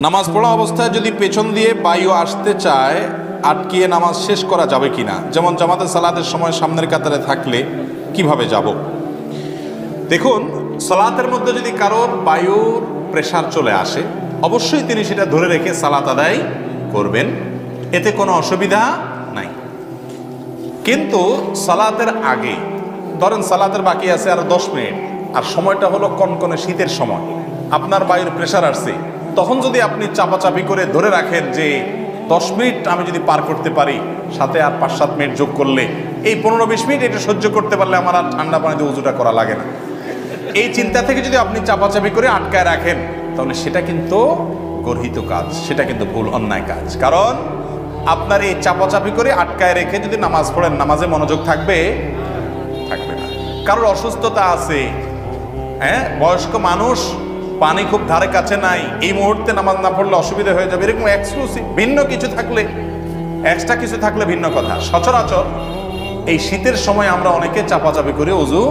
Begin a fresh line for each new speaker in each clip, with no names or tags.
নামাজ পড়া অবস্থায় যদি পেছন দিয়ে বায়ু আসতে চায় আটকিয়ে নামাজ শেষ করা যাবে কিনা, যেমন জামাতে সালাতের সময় সামনের কাতারে থাকলে কিভাবে যাব। দেখুন, সালাতের মধ্যে যদি কারোর বায়ুর প্রেসার চলে আসে অবশ্যই তিনি সেটা ধরে রেখে সালাত আদায় করবেন, এতে কোনো অসুবিধা নাই। কিন্তু সালাতের আগে ধরেন সালাতের বাকি আছে আর 10 মিনিট, আর সময়টা হলো কনকনে শীতের সময়, আপনার বায়ুর প্রেসার আসছে, তখন যদি আপনি চাপাচাপি করে ধরে রাখেন যে 10 মিনিট আমি যদি পার করতে পারি, সাথে আর 5-7 মিনিট যোগ করলে এই 15-20 মিনিট এটা সহ্য করতে পারলে আমার আর ঠান্ডা পানিতে উজুটা করা লাগে না, এই চিন্তা থেকে যদি আপনি চাপাচাপি করে আটকায় রাখেন তাহলে সেটা কিন্তু গর্হিত কাজ, সেটা কিন্তু ভুল অন্যায় কাজ। কারণ আপনার এই চাপাচাপি করে আটকায় রেখে যদি নামাজ পড়েন নামাজে মনোযোগ থাকবে থাকবে না। কারোর অসুস্থতা আছে, বয়স্ক মানুষ, পানি খুব ধারে কাছে নাই, এই মুহূর্তে নামাজ না পড়লে অসুবিধা হয়ে যাবে, এরকম এক্সক্লুসিভ ভিন্ন কিছু থাকলে, এক্সট্রা কিছু থাকলে ভিন্ন কথা। সচরাচর এই শীতের সময় আমরা অনেকে চাপাচাপি করে ওযু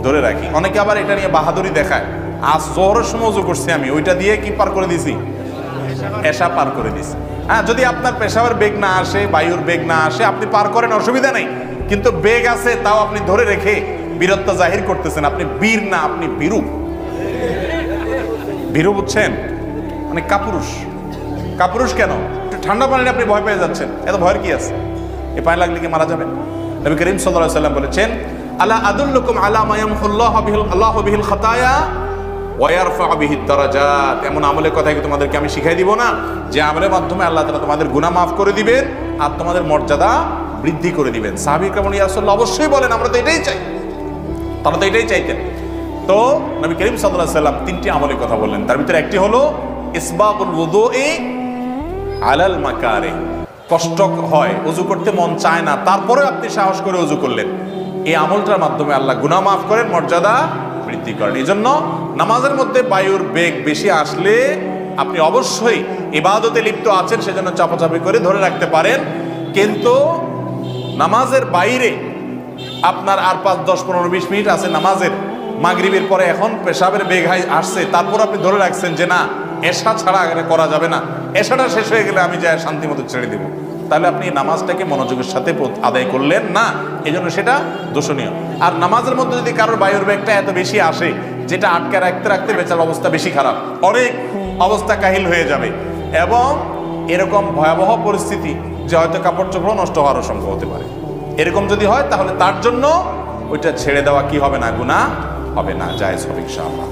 ধরে রাখি, অনেকে আবার এটা নিয়ে বাহাদুরি দেখায়, আজ জোহরের সময় ওযু করছি আমি, ওইটা দিয়ে কি পার করে দিছি, এশা পার করে দিছি। হ্যাঁ, যদি আপনার পেশাবের বেগ না আসে, বায়ুর বেগ না আসে, আপনি পার করেন, অসুবিধা নেই। কিন্তু বেগ আছে তাও আপনি ধরে রেখে বীরত্ব জাহির করতেছেন, আপনি বীর না, আপনি ভীরু। ভীরু বুঝছেন, মানে কাপুরুষ। কাপুরুষ কেন? একটু ঠান্ডা পানিতে আপনি ভয় পেয়ে যাচ্ছেন, এত ভয়ের কি আছে? এই পানি লাগলে কি মারা যাবেন? নবী করিম সাল্লাল্লাহু আলাইহি ওয়াসাল্লাম বলেছেন, আলা আদুল্লুকুম আলা মা ইয়ামহুল্লাহু বিহিল খাতায়া ওয়া ইয়ারফা'ু বিহিদ দারাজাত। এমন আমলের কথা কি তোমাদেরকে আমি শিখাই দিব না, যে আমলের মাধ্যমে আল্লাহ তাআলা তোমাদের গুনাহ মাফ করে দিবেন আর তোমাদের মর্যাদা বৃদ্ধি করে দিবেন। সাহাবী কেরাম ইয়া রাসূলুল্লাহ অবশ্যই বলেন, আমরা তো এটাই চাই। তারা তো এটাই চাইতেন। তো নবী করিম সাল্লাল্লাহু আলাইহি ওয়াসাল্লাম 3টি আমলের কথা বললেন, তার ভিতরে একটি হলো ইসবাগুল ওযুই আলাল মাকারে। কষ্ট হয়, ওযু করতে মন চায় না, তারপরে আপনি সাহস করে ওযু করলেন, এই আমলটার মাধ্যমে আল্লাহ গুনাহ মাফ করেন, মর্যাদা বৃদ্ধি করেন। এই জন্য নামাজের মধ্যে বায়ুর বেগ বেশি আসলে আপনি অবশ্যই ইবাদতে লিপ্ত আছেন, সেজন্য চাপাচাপি করে ধরে রাখতে পারেন। কিন্তু নামাজের বাইরে আপনার আর 5, 10, 15, 20 মিনিট আছে নামাজের, মাগরিবের পরে এখন পেশাবের বেগ আসছে, তারপর আপনি ধরে রাখছেন যে না, এশা ছাড়া করা যাবে না, এশাটা শেষ হয়ে গেলে আমি যাই শান্তি মতো ছেড়ে দেব, তাহলে আপনি নামাজটাকে মনোযোগের সাথে আদায় করলেন না, এই জন্য সেটা দোষণীয়। আর নামাজের মধ্যে যদি কারোর বায়ুর বেগটা এত বেশি আসে, যেটা আটকে রাখতে রাখতে বেচার অবস্থা বেশি খারাপ, অনেক অবস্থা কাহিল হয়ে যাবে, এবং এরকম ভয়াবহ পরিস্থিতি যে হয়তো কাপড় চোপড় নষ্ট হওয়ারও সম্ভব হতে পারে। এরকম যদি হয় তাহলে তার জন্য ওইটা ছেড়ে দেওয়া কি হবে না, গুনাহ হবে না, জায়েজ হবে ইনশাআল্লাহ।